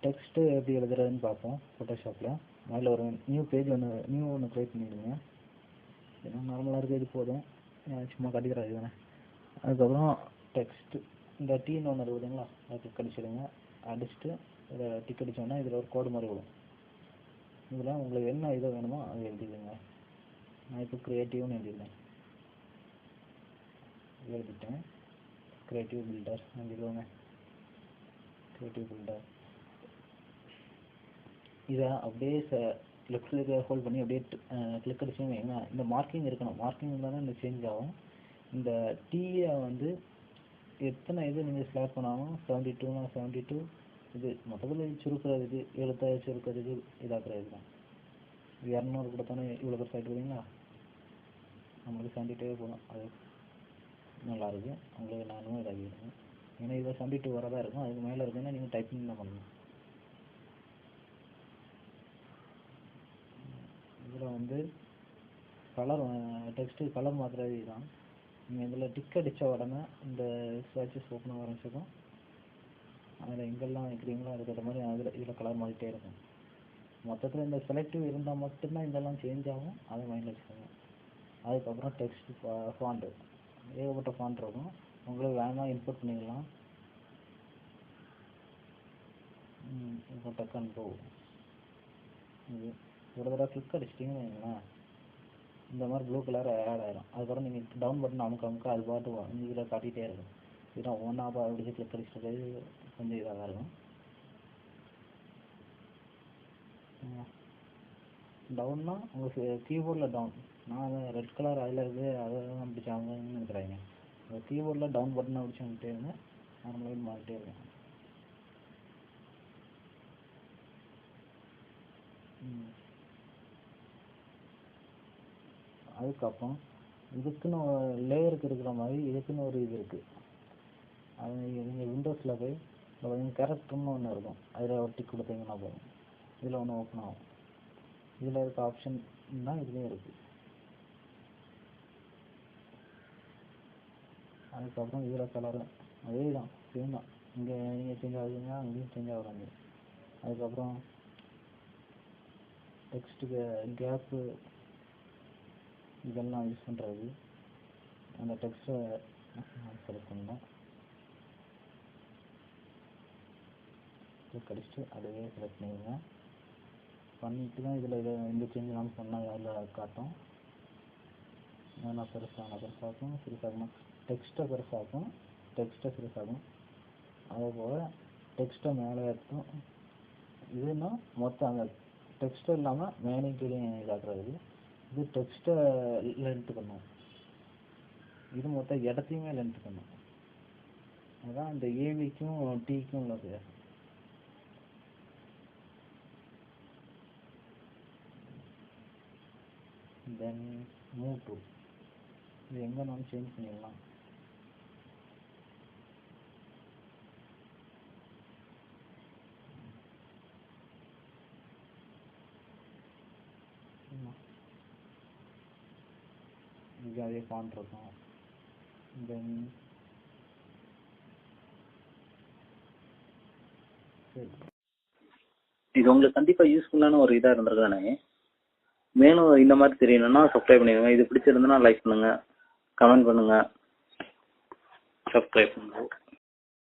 Text எப்படி எழுதுறதுன்னு பார்ப்போம் ஃபோட்டோஷாப்பில். அதில் ஒரு நியூ ஒன்று க்ரியேட் பண்ணிவிடுங்க. ஏன்னா நார்மலாக இருக்கிறது போதும், சும்மா கட்டிக்கிறாரு தானே. அதுக்கப்புறம் டெக்ஸ்ட்டு இந்த டீன்னு ஒன்று இருக்குதுங்களா, அதை கிளிக் அடிச்சிடுங்க. அடிச்சுட்டு இதில் டிக் அடித்தோன்னா இதில் ஒரு கோடு மாதிரி வரும். இதில் உங்களுக்கு என்ன இதோ வேணுமோ அதை எழுதிடுங்க. நான் இப்போ க்ரியேட்டிவ்னு எழுதிட்டேன். க்ரியேட்டிவ் பில்டர் எழுதிடுவோங்க. க்ரியேட்டிவ் பில்டர் இதை அப்படியே லெஃப்ட் கிளிக்கை ஹோல்ட் பண்ணி அப்படியே கிளிக் அடிச்சோன்னு வைங்க. இந்த மார்க்கிங் இருக்கணும். மார்க்கிங் இருந்தால் தான் இந்த சேஞ்ச் ஆகும். இந்த டீயை வந்து எத்தனை இது நீங்கள் செலக்ட் பண்ணாலும் 72னா 72 இது மொத்தத்தில் சுருக்கிறதுக்கு எழுத்தை சுருக்கிறதுக்கு இதாக்குறது தான். 200 கொடுத்தானே இவ்வளோ பெருசாக இருக்குதுங்களா, நம்மளுக்கு 72 போதும். அது நல்லாயிருக்கு. உங்களுக்கு நானும் இதாகிடுங்க. ஏன்னா இதில் 72 வரதான் இருக்கும். அதுக்கு மேலே இருக்குன்னா நீங்கள் டைப்பிங் தான் பண்ணணும். இதில் வந்து கலர் டெக்ஸ்ட்டு கலர் மாற்றுறது தான். நீங்கள் இதில் டிக் அடித்த உடனே இந்த ஸ்வாட்சஸ் ஓப்பன் ஆக ஆரம்பிச்சிடும். அதில் எங்கெல்லாம் வைக்கிறீங்களோ அதுக்கேற்ற மாதிரி இதில் கலர் மாறிட்டே இருக்கும். மொத்தத்தில் இந்த செலக்டிவ் இருந்தால் மட்டும்தான் இதெல்லாம் சேஞ்ச் ஆகும். அதை மைண்டில் வச்சுக்கோங்க. அதுக்கப்புறம் டெக்ஸ்ட் ஃபாண்ட்டு ஏகப்பட்ட ஃபாண்ட் இருக்கும். உங்களுக்கு வேணால் இன்புட் பண்ணிக்கலாம். இப்போ டக்குன்னு போகும். இது ஒரு தடவை கிளிக் அடிச்சிட்டிங்கன்னு வைங்களேன், இந்த மாதிரி ப்ளூ கலர் ஆட் ஆகிடும். அதுக்கப்புறம் நீங்கள் டவுன் பட்டன் அமுக்க அது பாட்டு இதில் காட்டிகிட்டே இருக்கும். இதெல்லாம் ஒன்றா அப்படி கிளிக் அடிச்சிட்டு கொஞ்சம் இதாக தான் இருக்கும். டவுன்னா உங்கள் கீபோர்டில் டவுன். நான் ரெட் கலர் அதில் இருக்குது அதெல்லாம் பிடிச்சாங்கன்னு நினைக்கிறாங்க. உங்கள் கீபோர்டில் டவுன் பட்டனை பிடிச்சி வந்துட்டே இருங்க. நார்மலாக மாறிட்டே இருக்கும். அதுக்கப்புறம் இதுக்குன்னு லேயருக்கு இருக்கிற மாதிரி இதுக்குன்னு ஒரு இது இருக்குது. அது நீங்கள் விண்டோஸில் போய் கேரக்டர்னு ஒன்று இருக்கும். அதில் ஒரு டிக் கொடுத்தீங்கன்னா போதும். இதில் ஒன்று ஓப்பன் ஆகும். இதில் இருக்க ஆப்ஷன் தான் இதுலேயும் இருக்குது. அதுக்கப்புறம் இதில் கலரு அதே தான், சேம் தான். இங்கே நீங்கள் சேஞ்ச் ஆகுதுங்க, அங்கேயும் சேஞ்ச் ஆகுறாங்க. அதுக்கப்புறம் டெக்ஸ்ட்டுக்கு கேப்பு இதெல்லாம் யூஸ் பண்ணுறது. அந்த டெக்ஸ்ட்டை செலக்ட் பண்ணலாம். கிளிக் அடிச்சுட்டு அதையே செலக்ட் பண்ணிடுங்க. பண்ணிட்டு தான் இதில் இந்த சேஞ்ச் நான் பண்ணால் அதில் காட்டும். நான் பெருசாகும் டெக்ஸ்ட்டை பெருசாகும். அதேபோல் டெக்ஸ்ட்டை மேலே ஏற்றும். இதுன்னா மொத்தம் அந்த டெக்ஸ்ட்டை இல்லாமல் மேலே கீழே இதாக்குறது. இது டெக்ஸ்ட்டை லென்த்து பண்ணும். இது மொத்தம் இடத்தையுமே லென்த்து பண்ணும். அதுதான் இந்த ஏவிக்கும் டீக்கும் உள்ளது. தென் மூவ் டு இது எங்கேனாலும் சேஞ்ச் பண்ணிடலாம். இங்கே அதே ஃபாண்ட் இருக்கும். தென் இது உங்களுக்கு கண்டிப்பாக யூஸ்ஃபுல்லான ஒரு இதாக இருந்திருக்கானே. மேலும் இந்த மாதிரி தெரியணும்னா சப்ஸ்கிரைப் பண்ணிடுங்க. இது பிடிச்சிருந்துன்னா லைக் பண்ணுங்கள், கமெண்ட் பண்ணுங்கள், சப்ஸ்கிரைப் பண்ணுங்கள்.